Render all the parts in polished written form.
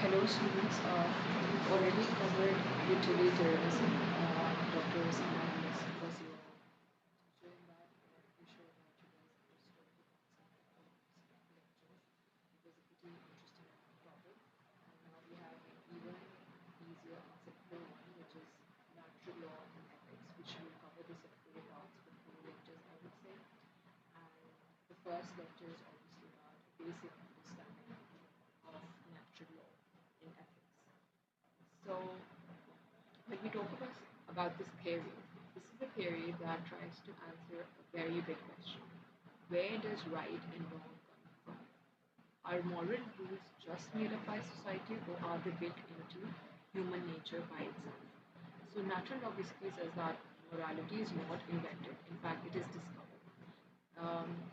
Hello students, we've already covered utilitarianism. Dr. Osama was your showing that, or pretty sure that you guys understood the concept of lectures. It was a pretty interesting topic. And now we have an even easier and simpler one, which is natural law and ethics, which will cover this in four parts, with four lectures, I would say. And the first lecture is obviously about basic understanding of natural law in ethics. So, when we talk about this theory, this is a theory that tries to answer a very big question. Where does right and wrong come from? Are moral rules just made up by society, or are they built into human nature by itself? So natural law basically says that morality is not invented. In fact, it is discovered.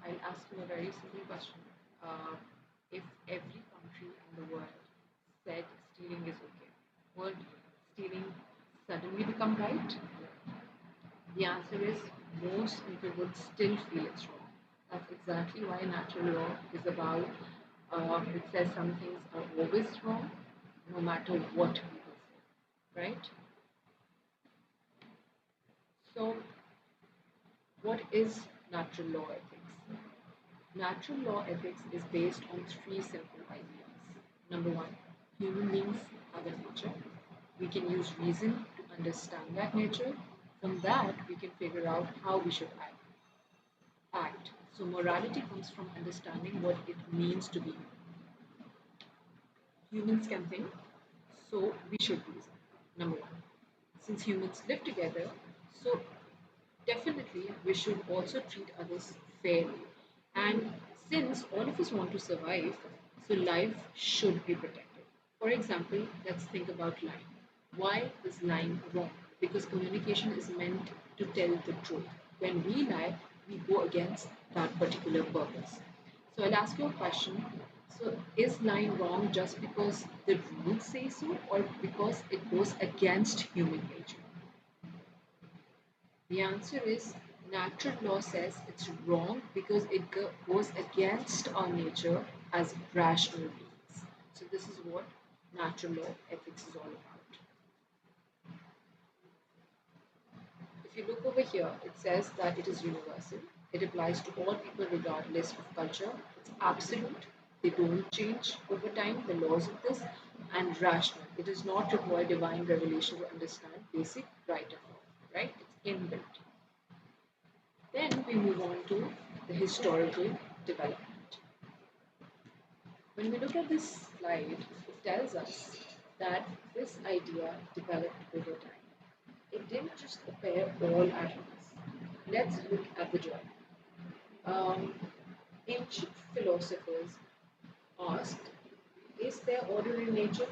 I'll ask you a very simple question. Uh, if every country in the world said stealing is okay, would stealing suddenly become right? The answer is most people would still feel it's wrong. That's exactly why natural law is about. It says some things are always wrong, no matter what people say, right? So, what is natural law ethics? Natural law ethics is based on three simple ideas. Number one, human beings have a nature. We can use reason to understand that nature. From that, we can figure out how we should act. So, morality comes from understanding what it means to be human. Humans can think, so we should reason. Number one. Since humans live together, so definitely we should also treat others fairly. And since all of us want to survive, so life should be protected. For example, let's think about lying. Why is lying wrong? Because communication is meant to tell the truth. When we lie, we go against that particular purpose. So I'll ask you a question. So is lying wrong just because the rules say so, or because it goes against human nature? The answer is natural law says it's wrong because it goes against our nature as rational beings. So this is what natural law ethics is all about. If you look over here, it says that it is universal. It applies to all people regardless of culture. It's absolute. They don't change over time, the laws of this, and rational. It does not require divine revelation to understand basic right and wrong, right? It's inbuilt. Then we move on to the historical development. When we look at this slide, it tells us that this idea developed over time. It didn't just appear all at once. Let's look at the journey. Um, Ancient philosophers asked, is there order in nature?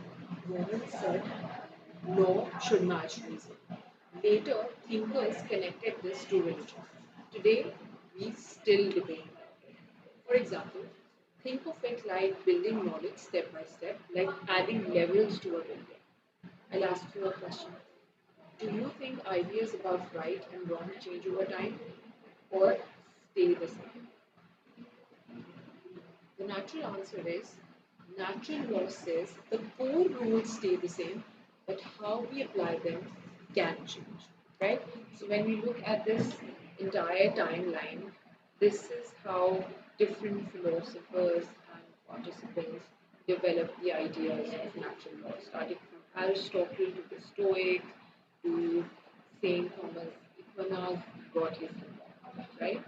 Romans said, law should match reason. Later, thinkers connected this to religion. Today, we still debate about it. For example, think of it like building knowledge step by step, like adding levels to a building. I'll ask you a question. Do you think ideas about right and wrong change over time or stay the same? The natural answer is natural law says the core rules stay the same, but how we apply them can change, right? So when we look at this entire timeline, this is how different philosophers and participants developed the ideas of natural law, starting from Aristotle to the Stoic to Saint Thomas Aquinas, got his kingdom, right?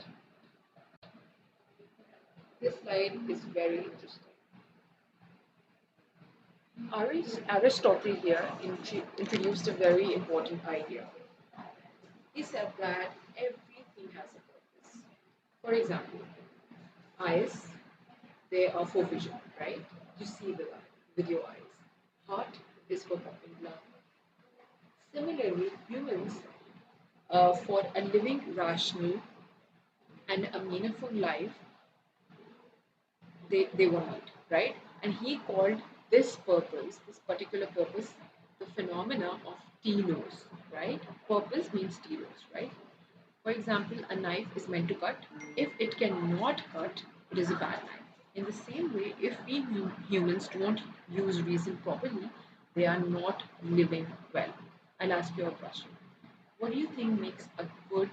This slide is very interesting. Aristotle here introduced a very important idea. He said that everything has a purpose. For example, eyes, they are for vision, right? You see with your eyes. Heart is for pumping blood. Similarly, humans, for a living, rational, and a meaningful life, they were made, right? And he called this purpose, this particular purpose, the phenomena of telos, right? Purpose means telos, right? For example, a knife is meant to cut. If it cannot cut, it is a bad knife. In the same way, if we humans don't use reason properly, they are not living well. I'll ask you a question. What do you think makes a good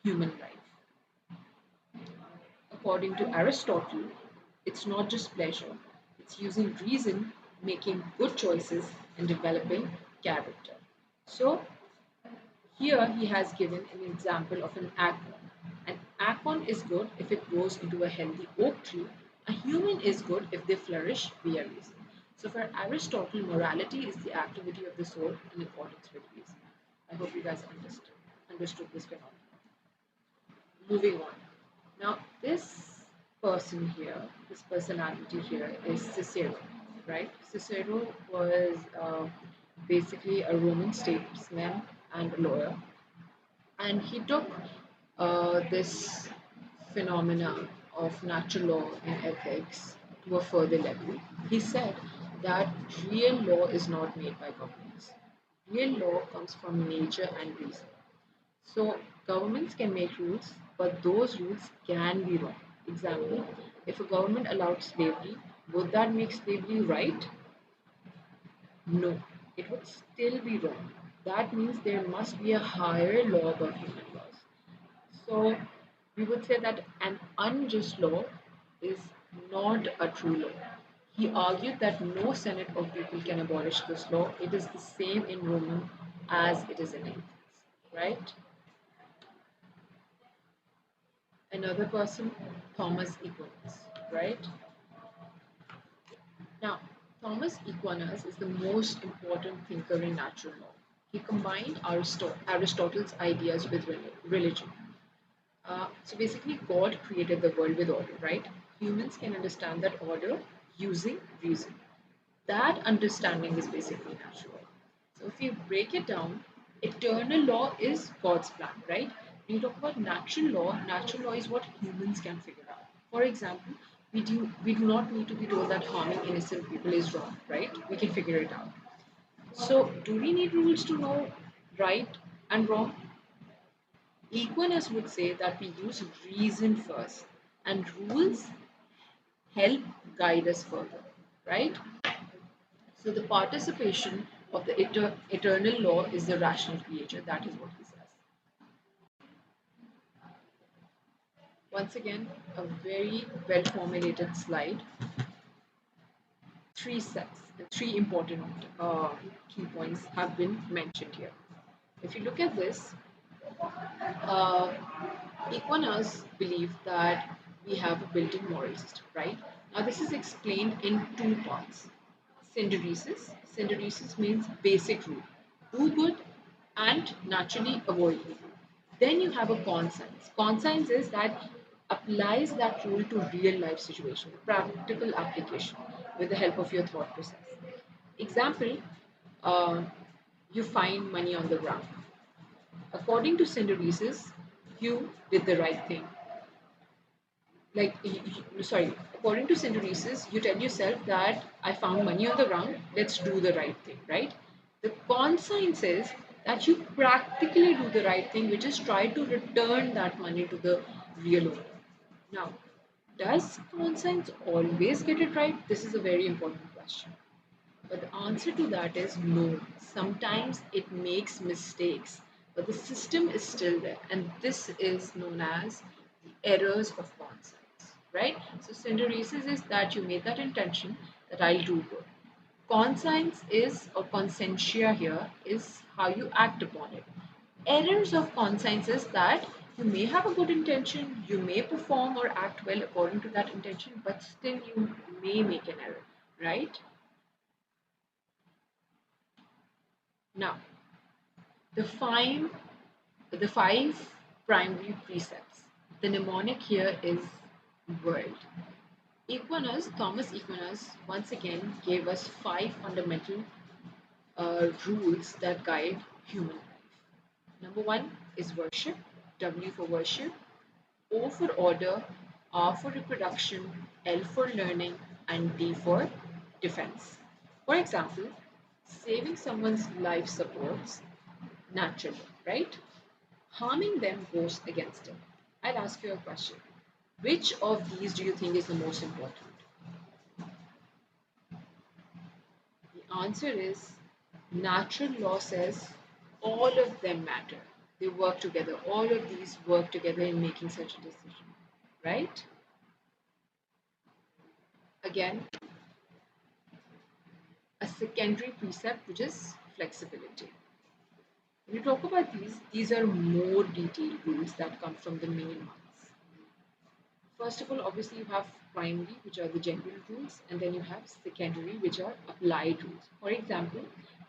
human life? According to Aristotle, it's not just pleasure, it's using reason, making good choices, and developing character. So, here he has given an example of an acorn. An acorn is good if it grows into a healthy oak tree. A human is good if they flourish via reason. So for Aristotle, morality is the activity of the soul in accordance with reason. I hope you guys understood this phenomenon. Moving on. Now this person here, this personality here is Cicero, right? Cicero was basically a Roman statesman and a lawyer, and he took this phenomena of natural law and ethics to a further level. He said that real law is not made by governments. Real law comes from nature and reason. So governments can make rules, but those rules can be wrong. Example, if a government allowed slavery, would that make slavery right? No, it would still be wrong. That means there must be a higher law above human laws. So we would say that an unjust law is not a true law. He argued that no Senate of people can abolish this law. It is the same in Roman as it is in Athens, right? Another person, Thomas Aquinas, right? Now, Thomas Aquinas is the most important thinker in natural law. He combined Aristotle's ideas with religion. So basically, God created the world with order, right? Humans can understand that order using reason. That understanding is basically natural. So if you break it down, eternal law is God's plan, right? When you talk about natural law is what humans can figure out. For example, we do not need to be told that harming innocent people is wrong, right? We can figure it out. So do we need rules to know right and wrong? Equinus would say that we use reason first, and rules help guide us further, right? So the participation of the eternal law is the rational creature. That is what he says. Once again, a very well formulated slide. Three sets, three important key points have been mentioned here. If you look at this, uh, Equinus believe that we have a built-in moral system, right? Now this is explained in two parts. Synderesis. Synderesis means basic rule. Do good and naturally avoid evil. Then you have a conscience. Conscience is that applies that rule to real life situation, practical application with the help of your thought process. Example, uh, you find money on the ground. According to Synderesis, you did the right thing. Like, sorry, according to Synderesis, you tell yourself that I found money on the ground, let's do the right thing, right? The conscience is that you practically do the right thing, which is try to return that money to the real owner. Now, does conscience always get it right? This is a very important question. But the answer to that is no. Sometimes it makes mistakes, but the system is still there, and this is known as the errors of conscience, right? So synderesis is that you made that intention that I'll do good. Conscience is, or consentia here, is how you act upon it. Errors of conscience is that you may have a good intention, you may perform or act well according to that intention, but still you may make an error, right? Now, the five, the five primary precepts. The mnemonic here is world. Thomas Aquinas, once again gave us five fundamental rules that guide human life. Number one is worship, W for worship, O for order, R for reproduction, L for learning, and D for defense. For example, saving someone's life supports naturally, right? Harming them goes against it. I'll ask you a question. Which of these do you think is the most important? The answer is natural law says all of them matter. They work together. All of these work together in making such a decision, right? Again, a secondary precept which is flexibility. When you talk about these are more detailed rules that come from the main ones. First of all, obviously you have primary, which are the general rules, and then you have secondary, which are applied rules. For example,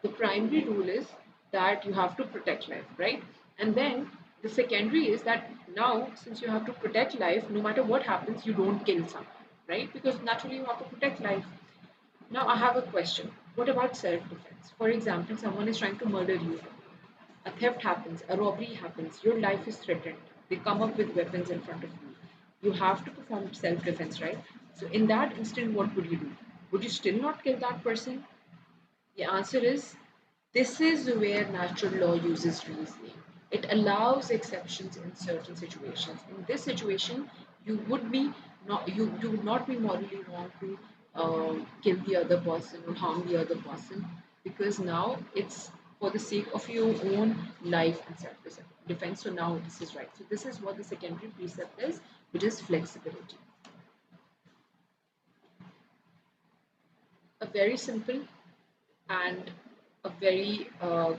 the primary rule is that you have to protect life, right? And then the secondary is that now, since you have to protect life, no matter what happens, you don't kill someone, right? Because naturally you have to protect life. Now, I have a question. What about self defense? For example, someone is trying to murder you, a theft happens, a robbery happens, your life is threatened. They come up with weapons in front of you. You have to perform self defense, right? So, in that instant, what would you do? Would you still not kill that person? The answer is this is where natural law uses reasoning. It allows exceptions in certain situations. In this situation, you would not be morally wrong to kill the other person or harm the other person because now it's for the sake of your own life and self defense. So now this is right. So this is what the secondary precept is, which is flexibility. A very simple and a very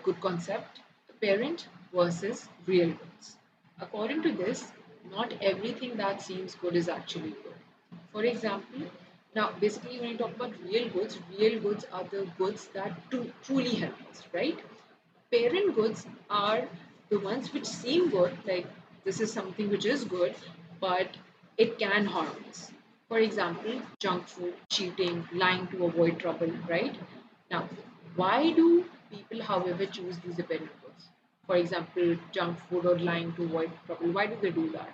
good concept, parent versus real goods. According to this, not everything that seems good is actually good. For example, now basically when you talk about real goods are the goods that truly help us, right? Parent goods are the ones which seem good, like this is something which is good, but it can harm us. For example, junk food, cheating, lying to avoid trouble, right? Now, why do people, however, choose these apparent goods? For example, junk food or lying to avoid trouble. Why do they do that?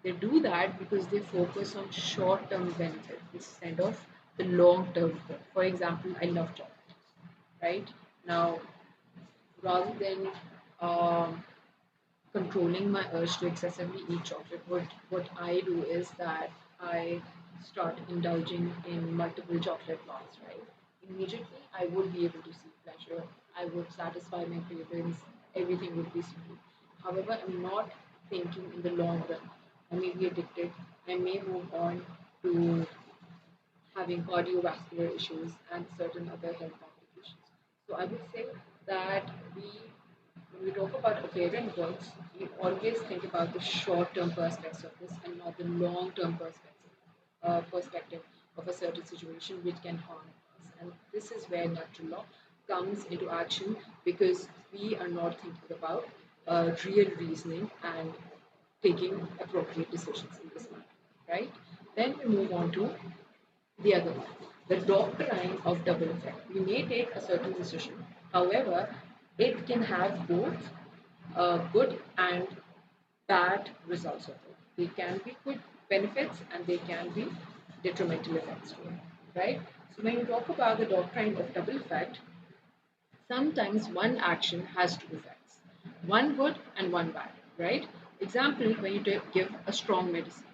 They do that because they focus on short term benefit instead of the long term good. For example, I love chocolate, right? Now, rather than um, controlling my urge to excessively eat chocolate, what I do is that I start indulging in multiple chocolate bars, right? Immediately, I would be able to see pleasure. I would satisfy my cravings. Everything would be smooth. However, I'm not thinking in the long run. I may be addicted. I may move on to having cardiovascular issues and certain other health complications. So I would say that when we talk about apparent goods, we always think about the short-term perspective of this and not the long-term perspective of a certain situation which can harm us. And this is where natural law comes into action because we are not thinking about real reasoning and taking appropriate decisions in this matter, right? Then we move on to the other one, the doctrine of double effect. We may take a certain decision, however, it can have both good and bad results of it. They can be good benefits and they can be detrimental effects to it, right? So when you talk about the doctrine of double effect, sometimes one action has two effects, one good and one bad, right? Example, when you give a strong medicine,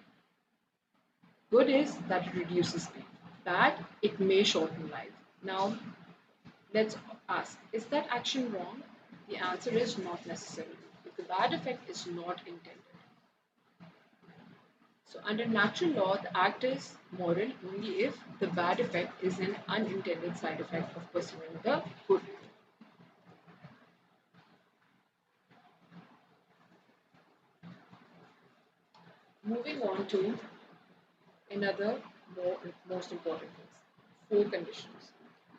good is that it reduces pain. Bad, it may shorten life. Now, let's ask, is that action wrong? The answer is not necessarily. If the bad effect is not intended. So, under natural law, the act is moral only if the bad effect is an unintended side effect of pursuing the good. Moving on to another most important things, four conditions.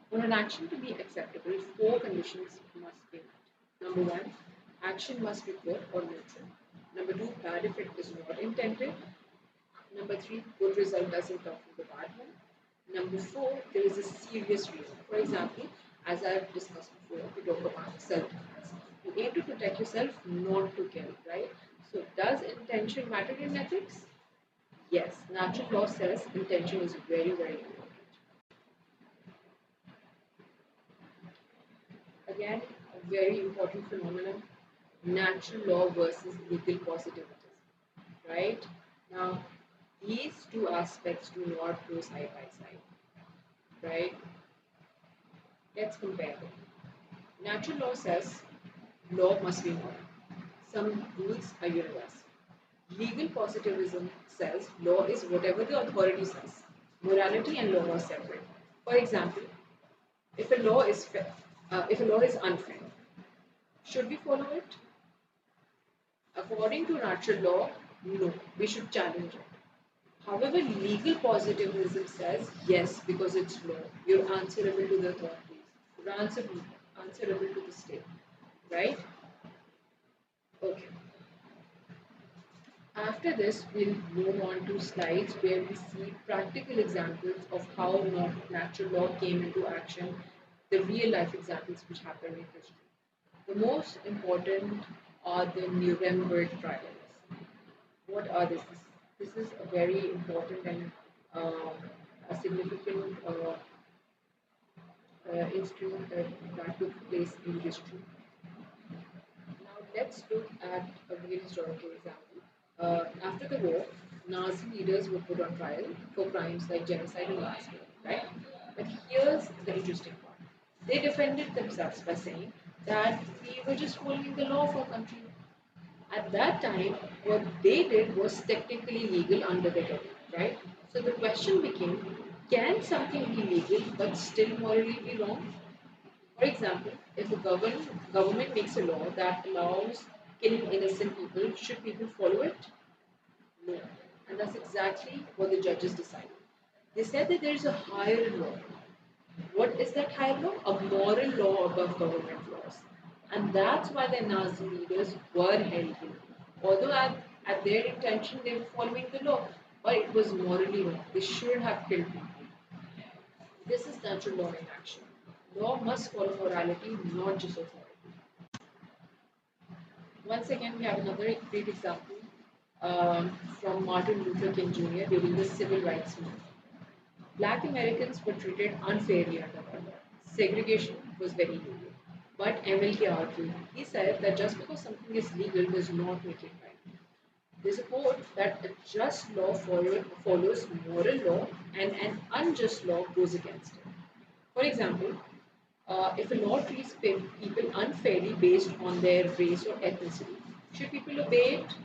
For an action to be acceptable, four conditions must be met. Number one, action must be good or neutral. Number two, bad effect is not intended. Number three, good result doesn't come from the bad one. Number four, there is a serious reason. For example, as I've discussed before, we talk about self-defense. You aim to protect yourself, not to kill, right? So, does intention matter in ethics? Yes, natural law says intention is very, very important. Again, a very important phenomenon, natural law versus legal positivism, right? Now, these two aspects do not go side by side, right? Let's compare them. Natural law says law must be moral. Some rules are universal. Legal positivism says law is whatever the authority says. Morality and law are separate. For example, if a law is if a law is unfair, should we follow it? According to natural law, no, we should challenge it. However, legal positivism says yes, because it's law. You're answerable to the authorities. You're answerable to the state, right? Okay. After this, we'll move on to slides where we see practical examples of how natural law came into action, the real life examples which happened in history. The most important are the Nuremberg trials. What are this? This is a very important and a significant incident that took place in history. Now let's look at a real historical example. After the war, Nazi leaders were put on trial for crimes like genocide and mass murder, right? But here's the interesting part. They defended themselves by saying that we were just following the law of our country. At that time, what they did was technically legal under the law, right? So the question became, can something be legal but still morally be wrong? For example, if a government makes a law that allows killing innocent people, should people follow it? No. And that's exactly what the judges decided. They said that there is a higher law. What is that higher law? A moral law above government laws. And that's why the Nazi leaders were held guilty. Although at their intention they were following the law, but it was morally wrong. They shouldn't have killed people. This is natural law in action. Law must follow morality, not just authority. Once again, we have another great example from Martin Luther King Jr. during the Civil Rights Movement. Black Americans were treated unfairly under the law. Segregation was very legal. But MLK argued, he said that just because something is legal does not make it right. There's a quote that a just law follows moral law and an unjust law goes against it. For example, if a law treats people unfairly based on their race or ethnicity, should people obey it?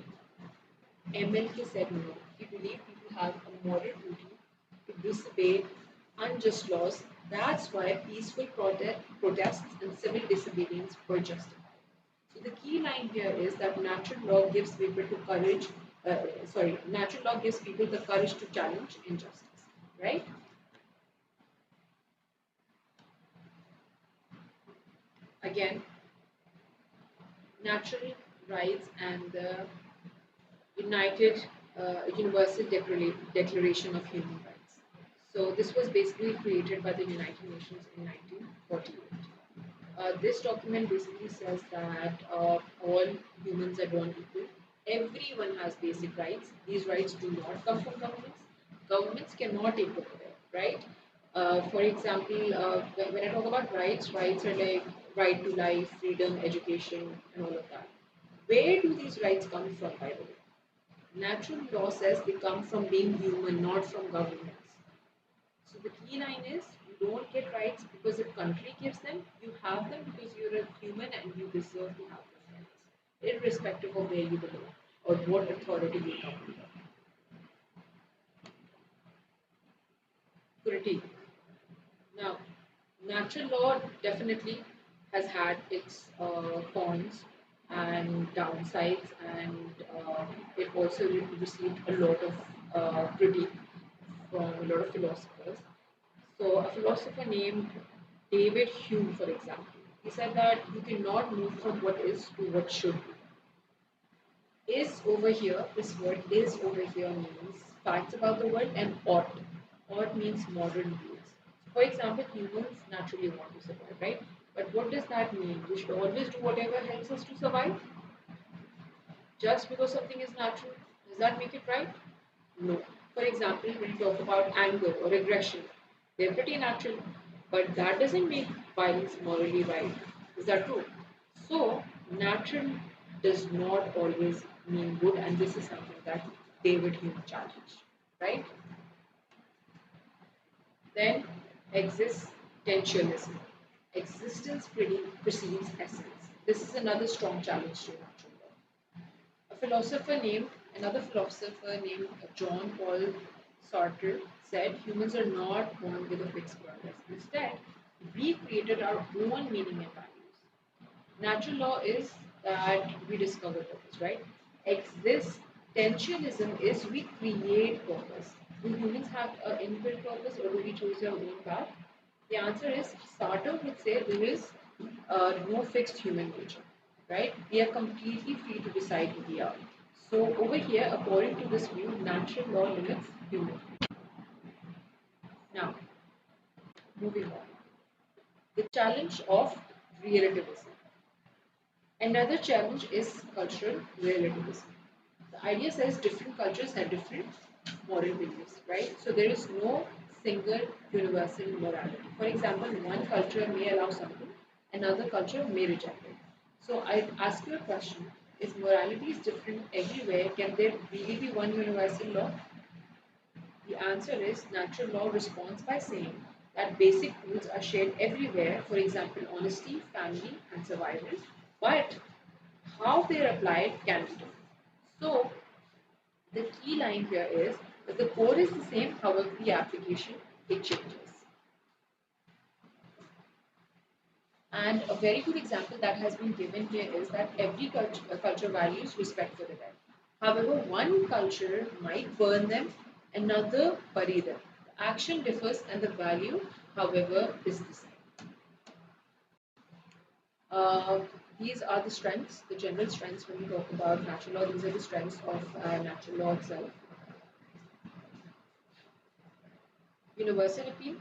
MLK said no. He believed people have a moral duty to disobey unjust laws. That's why peaceful protests and civil disobedience were justified. So the key line here is that natural law gives people to courage. Natural law gives people the courage to challenge injustice, right? Again, natural rights and the United Universal Declaration of Human Rights. So this was basically created by the United Nations in 1948. This document basically says that all humans are born equal. Everyone has basic rights. These rights do not come from governments. Governments cannot take over it, right? For example, when I talk about rights, rights are like right to life, freedom, education, and all of that. Where do these rights come from, by the way? Natural law says they come from being human, not from governments. So the key line is you don't get rights because a country gives them, you have them because you're a human and you deserve to have those rights, irrespective of where you belong or what authority you come under. Critique. Now, natural law definitely has had its cons and downsides, and it also received a lot of critique from a lot of philosophers. So, a philosopher named David Hume, for example, he said that you cannot move from what is to what should be. Is over here, this word is over here means facts about the world, and ought. Ought means modern rules. For example, humans naturally want to survive, right? But what does that mean? We should always do whatever helps us to survive? Just because something is natural, does that make it right? No. For example, when you talk about anger or aggression, they're pretty natural, but that doesn't make violence morally right. Is that true? So, natural does not always mean good, and this is something that David Hume challenge, right? Then existentialism. Existence precedes essence. This is another strong challenge to natural law. A philosopher named, Another philosopher named John Paul Sartre said humans are not born with a fixed purpose. Instead, we created our own meaning and values. Natural law is that we discover purpose, right? Existentialism is we create purpose. Do humans have an inbuilt purpose or do we choose our own path? The answer is Sartre would say there is no fixed human nature, right? We are completely free to decide who we are. So over here, according to this view, natural law limits human. Now, moving on. The challenge of relativism. Another challenge is cultural relativism. The idea says different cultures have different moral beliefs, right? So there is no single universal morality. For example, one culture may allow something, another culture may reject it. So I ask you a question: if morality is different everywhere, can there really be one universal law? The answer is natural law responds by saying that basic rules are shared everywhere, for example, honesty, family, and survival, but how they are applied can be different. So, the key line here is that the core is the same, however, the application it changes. And a very good example that has been given here is that every culture values respect for the dead. However, one culture might burn them, another bury them. The action differs and the value, however, is the same. Uh, these are the strengths, the general strengths when we talk about natural law. These are the strengths of natural law itself. Universal appeal,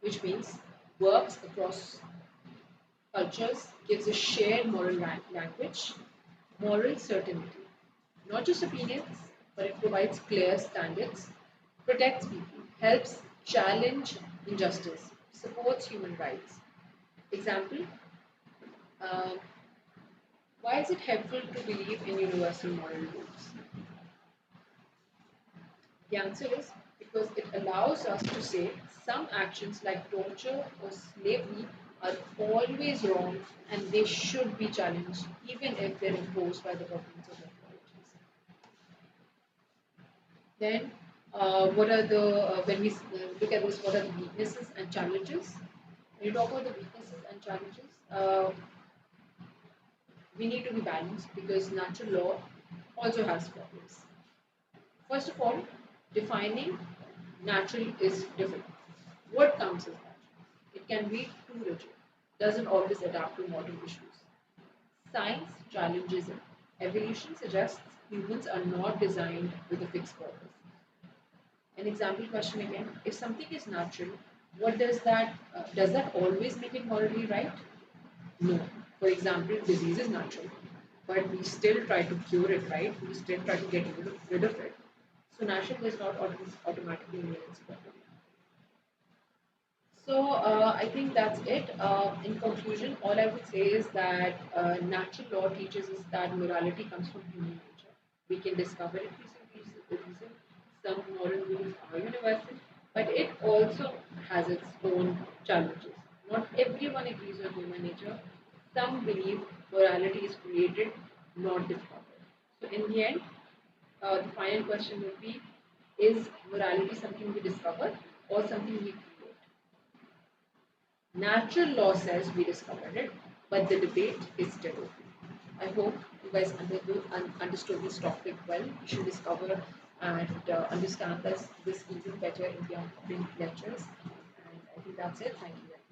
which means works across cultures, gives a shared moral language, moral certainty. Not just opinions, but it provides clear standards, protects people, helps challenge injustice, supports human rights. Example, uh, why is it helpful to believe in universal moral rules? The answer is because it allows us to say some actions like torture or slavery are always wrong and they should be challenged even if they're imposed by the governments of authorities. Then, what are when we look at this, what are the weaknesses and challenges? When you talk about the weaknesses and challenges, we need to be balanced because natural law also has problems. First of all, defining natural is difficult. What counts as natural? It can be too rigid, doesn't always adapt to modern issues. Science challenges it. Evolution suggests humans are not designed with a fixed purpose. An example question again: if something is natural, what does that always make it morally right? No. For example, disease is natural, but we still try to cure it, right? We still try to get rid of it. So natural does not automatically mean it's better. So I think that's it. In conclusion, all I would say is that natural law teaches us that morality comes from human nature. We can discover it using reason. Some moral rules are universal, but it also has its own challenges. Not everyone agrees on human nature. Some believe morality is created, not discovered. So in the end, the final question would be: is morality something we discover or something we create? Natural law says we discovered it, but the debate is still open. I hope you guys understood this topic well. You should discover and understand this even better in the upcoming lectures. And I think that's it. Thank you.